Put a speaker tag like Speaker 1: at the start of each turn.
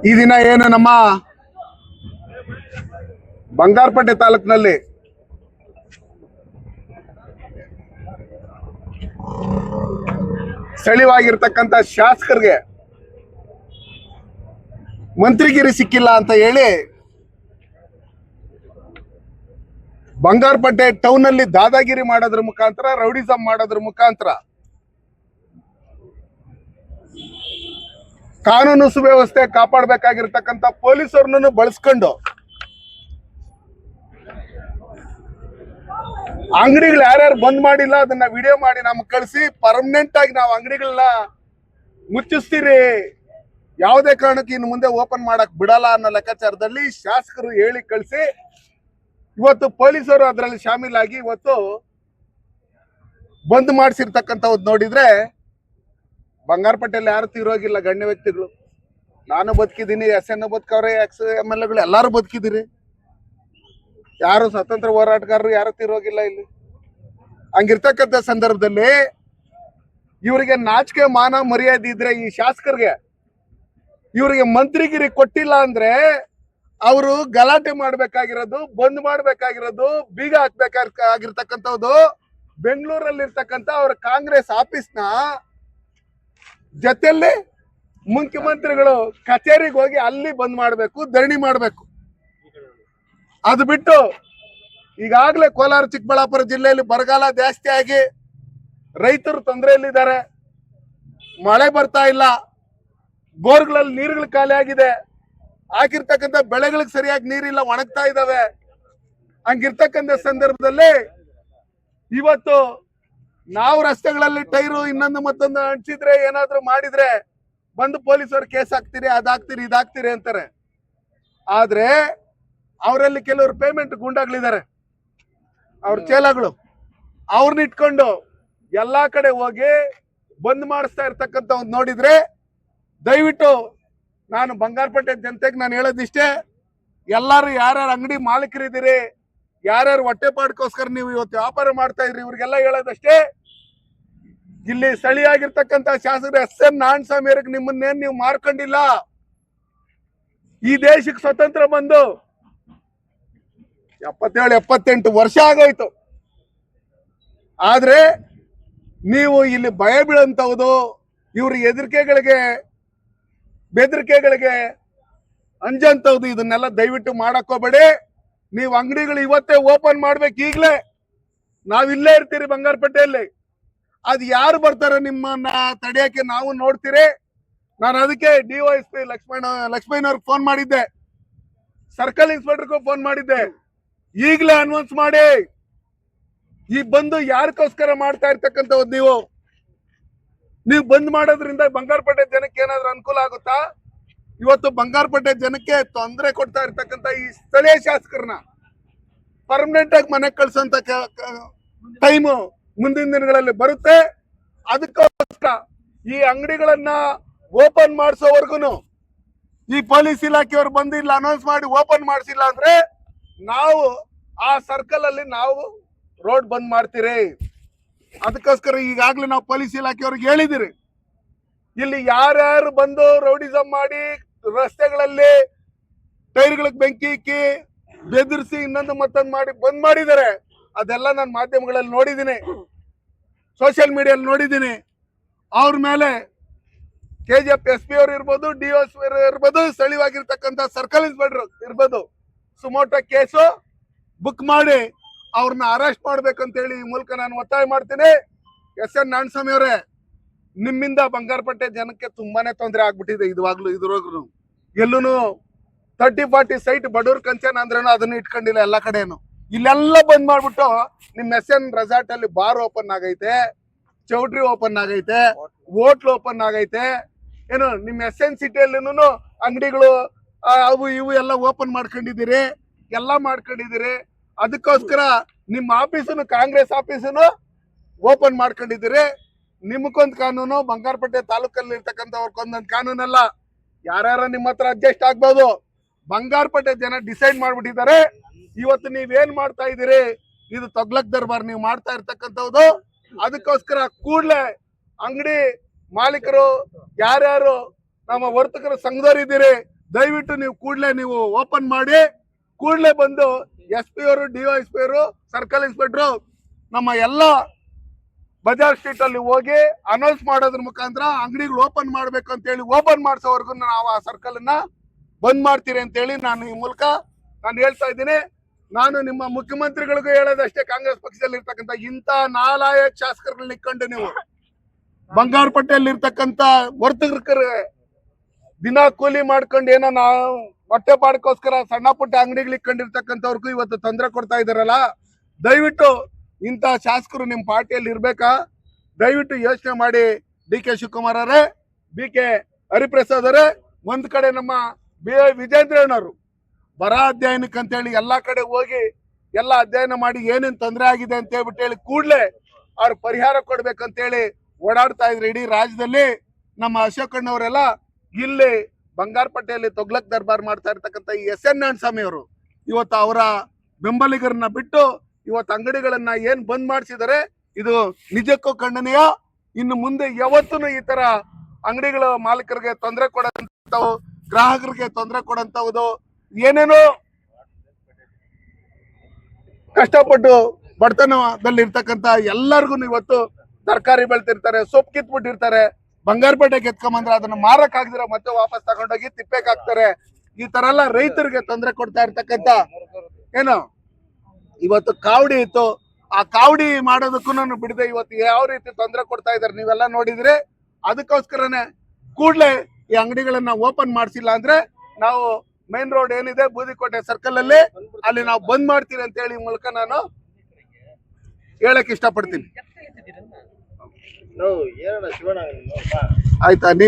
Speaker 1: ಈ ದಿನ ಏನು ನಮ್ಮ ಬಂಗಾರಪೇಟೆ ತಾಲೂಕಿನಲ್ಲಿ ಸ್ಥಳೀಯವಾಗಿರ್ತಕ್ಕಂಥ ಶಾಸಕರಿಗೆ ಮಂತ್ರಿಗಿರಿ ಸಿಕ್ಕಿಲ್ಲ ಅಂತ ಹೇಳಿ ಬಂಗಾರಪೇಟೆ ಟೌನ್ ಅಲ್ಲಿ ದಾದಾಗಿರಿ ಮಾಡೋದ್ರ ಮುಖಾಂತರ, ರೌಡಿಸಂ ಮಾಡೋದ್ರ ಮುಖಾಂತರ ಕಾನೂನು ಸುವ್ಯವಸ್ಥೆ ಕಾಪಾಡಬೇಕಾಗಿರ್ತಕ್ಕಂಥ ಪೊಲೀಸರನ್ನು ಬಳಸ್ಕೊಂಡು ಅಂಗಡಿಗಳು ಯಾರ್ಯಾರು ಬಂದ್ ಮಾಡಿಲ್ಲ ಅದನ್ನ ವಿಡಿಯೋ ಮಾಡಿ ನಮ್ಗೆ ಕಳಿಸಿ ಪರ್ಮನೆಂಟ್ ಆಗಿ ನಾವು ಅಂಗಡಿಗಳನ್ನ ಮುಚ್ಚಿಸ್ತೀರಿ, ಯಾವುದೇ ಕಾರಣಕ್ಕೆ ಇನ್ನು ಮುಂದೆ ಓಪನ್ ಮಾಡಕ್ ಬಿಡಲ್ಲ ಅನ್ನೋ ಲೆಕ್ಕಾಚಾರದಲ್ಲಿ ಶಾಸಕರು ಹೇಳಿ ಕಳಿಸಿ ಇವತ್ತು ಪೊಲೀಸರು ಅದರಲ್ಲಿ ಶಾಮೀಲಾಗಿ ಇವತ್ತು ಬಂದ್ ಮಾಡಿಸಿರ್ತಕ್ಕಂಥದ್ದು ನೋಡಿದ್ರೆ ಬಂಗಾರಪೇಟೆಯಲ್ಲಿ ಯಾರು ತೀರೋಗಿಲ್ಲ. ಗಣ್ಯ ವ್ಯಕ್ತಿಗಳು, ನಾನು ಬದುಕಿದ್ದೀನಿ, SN ಬದುಕವ್ರೆ, XMLA ಎಲ್ಲಾರು ಬದುಕಿದ್ದೀರಿ. ಯಾರು ಸ್ವತಂತ್ರ ಹೋರಾಟಗಾರರು ಯಾರು ತೀರೋಗಿಲ್ಲ ಇಲ್ಲಿ. ಹಂಗಿರ್ತಕ್ಕಂಥ ಸಂದರ್ಭದಲ್ಲಿ ಇವರಿಗೆ ನಾಚಿಕೆ ಮಾನ ಮರ್ಯಾದೆ ಇದ್ರೆ ಈ ಶಾಸಕರಿಗೆ ಇವರಿಗೆ ಮಂತ್ರಿಗಿರಿ ಕೊಟ್ಟಿಲ್ಲ ಅಂದ್ರೆ ಅವರು ಗಲಾಟೆ ಮಾಡ್ಬೇಕಾಗಿರೋದು, ಬಂದ್ ಮಾಡ್ಬೇಕಾಗಿರೋದು, ಬೀಗ ಹಾಕ್ಬೇಕಾಗಿರ್ತಕ್ಕಂಥದ್ದು ಬೆಂಗಳೂರಲ್ಲಿ ಇರ್ತಕ್ಕಂಥ ಅವ್ರ ಕಾಂಗ್ರೆಸ್ ಆಫೀಸ್ನ ಜೊತೆಯಲ್ಲಿ ಮುಖ್ಯಮಂತ್ರಿಗಳು ಕಚೇರಿಗೆ ಹೋಗಿ ಅಲ್ಲಿ ಬಂದ್ ಮಾಡ್ಬೇಕು, ಧರಣಿ ಮಾಡ್ಬೇಕು. ಅದು ಬಿಟ್ಟು ಈಗಾಗಲೇ ಕೋಲಾರ ಚಿಕ್ಕಬಳ್ಳಾಪುರ ಜಿಲ್ಲೆಯಲ್ಲಿ ಬರಗಾಲ ಜಾಸ್ತಿ ಆಗಿ ರೈತರು ತೊಂದರೆಯಲ್ಲಿದ್ದಾರೆ, ಮಳೆ ಬರ್ತಾ ಇಲ್ಲ, ಬೋರ್ಗಳಲ್ಲಿ ನೀರುಗಳು ಖಾಲಿ ಆಗಿದೆ, ಹಾಕಿರ್ತಕ್ಕಂಥ ಬೆಳೆಗಳಿಗೆ ಸರಿಯಾಗಿ ನೀರಿಲ್ಲ, ಒಣಗ್ತಾ ಇದಾವೆ. ಹಂಗಿರ್ತಕ್ಕಂಥ ಸಂದರ್ಭದಲ್ಲಿ ಇವತ್ತು ನಾವು ರಸ್ತೆಗಳಲ್ಲಿ ಟೈರು ಇನ್ನೊಂದು ಮತ್ತೊಂದು ಅಂಟಿಸಿದ್ರೆ ಏನಾದ್ರು ಮಾಡಿದ್ರೆ ಬಂದು ಪೊಲೀಸರು ಕೇಸ್ ಹಾಕ್ತೀರಿ, ಅದಾಗ್ತೀರಿ, ಇದಾಗ್ತೀರಿ ಅಂತಾರೆ. ಆದ್ರೆ ಅವರಲ್ಲಿ ಕೆಲವರು ಪೇಮೆಂಟ್ ಗುಂಡಾಗ್ಲಿದ್ದಾರೆ, ಅವ್ರ ಚೇಲಗಳು, ಅವ್ರನ್ನ ಇಟ್ಕೊಂಡು ಎಲ್ಲಾ ಕಡೆ ಹೋಗಿ ಬಂದ್ ಮಾಡಿಸ್ತಾ ಇರ್ತಕ್ಕಂಥ ಒಂದು ನೋಡಿದ್ರೆ ದಯವಿಟ್ಟು ನಾನು ಬಂಗಾರಪೇಟೆ ಜನತೆಗೆ ನಾನು ಹೇಳೋದಿಷ್ಟೇ, ಎಲ್ಲಾರು ಯಾರ್ಯಾರು ಅಂಗಡಿ ಮಾಲೀಕರಿದ್ದೀರಿ, ಯಾರ್ಯಾರು ಹೊಟ್ಟೆಪಾಡ್ಕೋಸ್ಕರ ನೀವು ಇವತ್ತು ವ್ಯಾಪಾರ ಮಾಡ್ತಾ ಇದ್ರಿ, ಇವ್ರಿಗೆಲ್ಲ ಹೇಳೋದಷ್ಟೇ, ಇಲ್ಲಿ ಸ್ಥಳೀಯಾಗಿರ್ತಕ್ಕಂಥ ಶಾಸಕರು SN ನಾರಾಯಣಸ್ವಾಮಿ ಅವರಿಗೆ ನಿಮ್ಮನ್ನೇನ್ ನೀವು ಮಾರ್ಕೊಂಡಿಲ್ಲ. ಈ ದೇಶಕ್ಕೆ ಸ್ವತಂತ್ರ ಬಂದು 77-78 ವರ್ಷ ಆಗೋಯ್ತು. ಆದ್ರೆ ನೀವು ಇಲ್ಲಿ ಭಯ ಬೀಳಂತವುದು, ಇವ್ರ ಬೆದರಿಕೆಗಳಿಗೆ ಅಂಜಂತವ್ದು, ಇದನ್ನೆಲ್ಲ ದಯವಿಟ್ಟು ಮಾಡಕ್ ಹೋಗ್ಬೇಡಿ. ನೀವು ಅಂಗಡಿಗಳು ಇವತ್ತೇ ಓಪನ್ ಮಾಡ್ಬೇಕು. ಈಗ್ಲೇ ನಾವಿಲ್ಲೇ ಇರ್ತೀರಿ ಬಂಗಾರಪೇಟೆಯಲ್ಲಿ. ಅದು ಯಾರು ಬರ್ತಾರೆ ನಿಮ್ಮನ್ನ ತಡೆಯಕ್ಕೆ ನಾವು ನೋಡ್ತೀರಿ. ನಾನು ಅದಕ್ಕೆ DYSP ಲಕ್ಷ್ಮಣ್ಣವ್ರಿಗೆ ಫೋನ್ ಮಾಡಿದ್ದೆ, ಸರ್ಕಲ್ ಇನ್ಸ್ಪೆಕ್ಟರ್ಗೂ ಫೋನ್ ಮಾಡಿದ್ದೆ. ಈಗಲೇ ಅನೌನ್ಸ್ ಮಾಡಿ, ಈ ಬಂದು ಯಾರಕ್ಕೋಸ್ಕರ ಮಾಡ್ತಾ ಇರ್ತಕ್ಕಂಥದ್ದು ನೀವು ಬಂದ್ ಮಾಡೋದ್ರಿಂದ ಬಂಗಾರಪೇಟೆ ಜನಕ್ಕೆ ಏನಾದ್ರೂ ಅನುಕೂಲ ಆಗುತ್ತಾ? ಇವತ್ತು ಬಂಗಾರಪೇಟೆ ಜನಕ್ಕೆ ತೊಂದರೆ ಕೊಡ್ತಾ ಇರ್ತಕ್ಕಂಥ ಈ ಸ್ಥಳೀಯ ಶಾಸಕರನ್ನ ಪರ್ಮನೆಂಟ್ ಆಗಿ ಮನೆಗೆ ಕಳ್ಸೋಂತ ಟೈಮು ಮುಂದಿನ ದಿನಗಳಲ್ಲಿ ಬರುತ್ತೆ. ಅದಕ್ಕೋಸ್ಕರ ಈ ಅಂಗಡಿಗಳನ್ನ ಓಪನ್ ಮಾಡಿಸೋವರ್ಗುನು ಈ ಪೊಲೀಸ್ ಇಲಾಖೆಯವರು ಬಂದಿಲ್ಲ, ಅನೌನ್ಸ್ ಮಾಡಿ ಓಪನ್ ಮಾಡಿಸಿಲ್ಲ ಅಂದ್ರೆ ನಾವು ಆ ಸರ್ಕಲ್ ಅಲ್ಲಿ ನಾವು ರೋಡ್ ಬಂದ್ ಮಾಡ್ತೀರಿ. ಅದಕ್ಕೋಸ್ಕರ ಈಗಾಗಲೇ ನಾವು ಪೊಲೀಸ್ ಇಲಾಖೆಯವ್ರಿಗೆ ಹೇಳಿದಿರಿ, ಇಲ್ಲಿ ಯಾರ್ಯಾರು ಬಂದು ರೌಡಿಸಂ ಮಾಡಿ ರಸ್ತೆಗಳಲ್ಲಿ ಟೈರ್ಗಳಿಗೆ ಬೆಂಕಿ ಇಕ್ಕಿ ಬೆದರಿಸಿ ಇನ್ನೊಂದು ಮತ್ತೊಂದು ಮಾಡಿ ಬಂದ್ ಮಾಡಿದ್ದಾರೆ, ಅದೆಲ್ಲ ನಾನು ಮಾಧ್ಯಮಗಳಲ್ಲಿ ನೋಡಿದ್ದೀನಿ, ಸೋಷಿಯಲ್ ಮೀಡಿಯಲ್ಲಿ ನೋಡಿದ್ದೀನಿ. ಅವ್ರ ಮೇಲೆ KGF SP ಅವರು ಇರ್ಬೋದು, DOSP ಇರ್ಬೋದು, ಸ್ಥಳೀಯವಾಗಿರ್ತಕ್ಕಂಥ ಸರ್ಕಲ್ ಇನ್ಸ್ಪೆಕ್ಟರ್ ಇರ್ಬೋದು, ಸುಮೋಟೋ ಕೇಸು ಬುಕ್ ಮಾಡಿ ಅವ್ರನ್ನ ಅರೆಸ್ಟ್ ಮಾಡ್ಬೇಕಂತ ಹೇಳಿ ಈ ಮೂಲಕ ನಾನು ಒತ್ತಾಯ ಮಾಡ್ತೀನಿ. SN ನಾರಾಯಣಸ್ವಾಮಿ ಅವರೇ, ನಿಮ್ಮಿಂದ ಬಂಗಾರಪೇಟೆ ಜನಕ್ಕೆ ತುಂಬಾನೇ ತೊಂದರೆ ಆಗ್ಬಿಟ್ಟಿದೆ. ಇದ್ರಾಗ್ಲೂ ಎಲ್ಲೂ 30-40 ಸೈಟ್ ಬಡವ್ರ ಕಂಚನ ಅಂದ್ರೇನು ಅದನ್ನು ಇಟ್ಕೊಂಡಿಲ್ಲ ಎಲ್ಲ ಕಡೆನು. ಇಲ್ಲೆಲ್ಲ ಬಂದ್ ಮಾಡ್ಬಿಟ್ಟು ನಿಮ್ SN ರೆಸಾರ್ಟ್ ಅಲ್ಲಿ ಬಾರ್ ಓಪನ್ ಆಗೈತೆ, ಚೌಟ್ರಿ ಓಪನ್ ಆಗೈತೆ, ಹೋಟ್ಲ್ ಓಪನ್ ಆಗೈತೆ, ಏನು ನಿಮ್ SN ಸಿಟಿಯಲ್ಲಿನೂ ಅಂಗಡಿಗಳು ಅವು ಇವು ಎಲ್ಲ ಓಪನ್ ಮಾಡ್ಕೊಂಡಿದ್ದೀರಿ, ಎಲ್ಲ ಮಾಡ್ಕೊಂಡಿದ್ದೀರಿ. ಅದಕ್ಕೋಸ್ಕರ ನಿಮ್ಮ ಆಫೀಸನ್ನು, ಕಾಂಗ್ರೆಸ್ ಆಫೀಸನ್ನು ಓಪನ್ ಮಾಡ್ಕೊಂಡಿದ್ದೀರಿ. ನಿಮ್ಗೊಂದು ಕಾನೂನು, ಬಂಗಾರಪೇಟೆ ತಾಲೂಕಲ್ಲಿ ಇರ್ತಕ್ಕಂಥವ್ರಿಗೊಂದೊಂದು ಕಾನೂನಲ್ಲ. ಯಾರ್ಯಾರ ನಿಮ್ಮ ಹತ್ರ ಅಡ್ಜಸ್ಟ್ ಆಗ್ಬೋದು, ಬಂಗಾರಪೇಟೆ ಜನ ಡಿಸೈಡ್ ಮಾಡ್ಬಿಟ್ಟಿದ್ದಾರೆ. ಇವತ್ತು ನೀವೇನ್ ಮಾಡ್ತಾ ಇದ್ದೀರಿ, ಇದು ತೊಗ್ಲಕ್ ದರ್ಬಾರ್ ನೀವು ಮಾಡ್ತಾ ಇರ್ತಕ್ಕಂಥದ್ದು. ಅದಕ್ಕೋಸ್ಕರ ಕೂಡಲೇ ಅಂಗಡಿ ಮಾಲೀಕರು, ಯಾರ್ಯಾರು ನಮ್ಮ ವರ್ತಕರ ಸಂಘದವರಿದ್ದೀರಿ, ದಯವಿಟ್ಟು ನೀವು ಕೂಡಲೇ ನೀವು ಓಪನ್ ಮಾಡಿ, ಕೂಡಲೇ ಬಂದು SP ಅವರು, DYSP ಅವರು, ಸರ್ಕಲ್ ಇನ್ಸ್ಪೆಕ್ಟರ್ ನಮ್ಮ ಎಲ್ಲ ಬಜಾರ್ ಸ್ಟ್ರೀಟ್ ಅಲ್ಲಿ ಹೋಗಿ ಅನೌನ್ಸ್ ಮಾಡೋದ್ರ ಮುಖಾಂತರ ಅಂಗಡಿಗಳು ಓಪನ್ ಮಾಡ್ಬೇಕು ಅಂತ ಹೇಳಿ, ಓಪನ್ ಮಾಡಿಸೋವರೆಗೂ ನಾವು ಆ ಸರ್ಕಲ್ ಅನ್ನ ಬಂದ್ ಮಾಡ್ತೀರಿ ಅಂತ ಹೇಳಿ ನಾನು ಈ ಮೂಲಕ ನಾನು ಹೇಳ್ತಾ ಇದ್ದೀನಿ. ನಾನು ನಿಮ್ಮ ಮುಖ್ಯಮಂತ್ರಿಗಳಿಗೂ ಹೇಳೋದಷ್ಟೇ, ಕಾಂಗ್ರೆಸ್ ಪಕ್ಷದಲ್ಲಿ ಇರ್ತಕ್ಕಂಥ ಇಂಥ ನಾಲಾಯಕ ಶಾಸಕರನ್ನ ಇಟ್ಕೊಂಡು ನೀವು ಬಂಗಾರಪೇಟೆಯಲ್ಲಿ ಇರ್ತಕ್ಕಂಥ ವರ್ತಕರ ದಿನ ಕೂಲಿ ಮಾಡ್ಕೊಂಡು ಏನೋ ನಾವು ಹೊಟ್ಟೆ ಪಾಡಕ್ಕೋಸ್ಕರ ಸಣ್ಣ ಪುಟ್ಟ ಅಂಗಡಿಗಳು ಇಟ್ಕೊಂಡಿರ್ತಕ್ಕಂಥವ್ರಿಗೂ ಇವತ್ತು ತೊಂದರೆ ಕೊಡ್ತಾ ಇದಾರಲ್ಲ, ದಯವಿಟ್ಟು ಇಂಥ ಶಾಸಕರು ನಿಮ್ಮ ಪಾರ್ಟಿಯಲ್ಲಿ ಇರ್ಬೇಕಾ? ದಯವಿಟ್ಟು ಯೋಚನೆ ಮಾಡಿ. DK ಶಿವಕುಮಾರ್ ಅವರೇ, BK ಹರಿಪ್ರಸಾದ್ ಅವರೇ, ಒಂದ್ ಕಡೆ ನಮ್ಮ BY ವಿಜೇಂದ್ರಣ್ಣವರು ಬರ ಅಧ್ಯಯನಕ್ಕೆ ಅಂತೇಳಿ ಎಲ್ಲಾ ಕಡೆ ಹೋಗಿ ಎಲ್ಲ ಅಧ್ಯಯನ ಮಾಡಿ ಏನೇನ್ ತೊಂದರೆ ಆಗಿದೆ ಅಂತ ಹೇಳ್ಬಿಟ್ಟು ಹೇಳಿ ಕೂಡ್ಲೆ ಅವ್ರ ಪರಿಹಾರ ಕೊಡ್ಬೇಕಂತೇಳಿ ಓಡಾಡ್ತಾ ಇದ್ರು ಇಡೀ ರಾಜ್ಯದಲ್ಲಿ. ನಮ್ಮ ಅಶೋಕಣ್ಣವರೆಲ್ಲ ಇಲ್ಲಿ ಬಂಗಾರಪೇಟೆಯಲ್ಲಿ ತೊಗ್ಲಕ್ ದರ್ಬಾರ್ ಮಾಡ್ತಾ ಇರ್ತಕ್ಕಂಥ ಈ SN ನಾರಾಯಣಸ್ವಾಮಿ ಅವರು ಇವತ್ತು ಅವರ ಬೆಂಬಲಿಗರನ್ನ ಬಿಟ್ಟು ಇವತ್ತು ಅಂಗಡಿಗಳನ್ನ ಏನ್ ಬಂದ್ ಮಾಡಿಸಿದರೆ ಇದು ನಿಜಕ್ಕೂ ಖಂಡನೀಯ. ಇನ್ನು ಮುಂದೆ ಯಾವತ್ತೂ ಈ ತರ ಅಂಗಡಿಗಳ ಮಾಲೀಕರಿಗೆ ತೊಂದರೆ ಕೊಡಂತವು, ಗ್ರಾಹಕರಿಗೆ ತೊಂದರೆ ಕೊಡಂತವುದು, ಏನೇನೋ ಕಷ್ಟಪಟ್ಟು ಬಡತನದಲ್ಲಿ ಇರ್ತಕ್ಕಂಥ ಎಲ್ಲರಿಗೂ ಇವತ್ತು ತರಕಾರಿ ಬೆಳ್ತಿರ್ತಾರೆ, ಸೊಪ್ಪು ಕಿತ್ಬಿಟ್ಟಿರ್ತಾರೆ, ಬಂಗಾರಪೇಟೆಗೆ ಎತ್ಕೊಂಬಂದ್ರೆ ಅದನ್ನ ಮಾರಕ್ ಆಗದಿರ ಮತ್ತೆ ವಾಪಸ್ ತಗೊಂಡೋಗಿ ತಿಪ್ಪೆಗೆ ಹಾಕ್ತಾರೆ. ಈ ತರ ಎಲ್ಲ ರೈತರಿಗೆ ತೊಂದರೆ ಕೊಡ್ತಾ ಇರ್ತಕ್ಕಂಥ ಏನು ಇವತ್ತು ಕಾವಡಿ ಇತ್ತು, ಆ ಕಾವಡಿ ಮಾಡೋದಕ್ಕೂ ಬಿಡದೆ ಇವತ್ತು ಯಾವ ರೀತಿ ತೊಂದರೆ ಕೊಡ್ತಾ ಇದಾರೆ ನೀವೆಲ್ಲ ನೋಡಿದ್ರೆ. ಅದಕ್ಕೋಸ್ಕರನೇ ಕೂಡ್ಲೆ ಈ ಅಂಗಡಿಗಳನ್ನ ಓಪನ್ ಮಾಡಿಸಿಲ್ಲ ಅಂದ್ರೆ ನಾವು ಮೇನ್ ರೋಡ್ ಏನಿದೆ ಬೂದಿಕೋಟೆ ಸರ್ಕಲ್ ಅಲ್ಲಿ ನಾವು ಬಂದ್ ಮಾಡ್ತೀವಿ ಅಂತ ಹೇಳಿ ಮೂಲಕ ನಾನು ಹೇಳಕ್ ಇಷ್ಟಪಡ್ತೀನಿ. ಆಯ್ತಾ? ನೀವು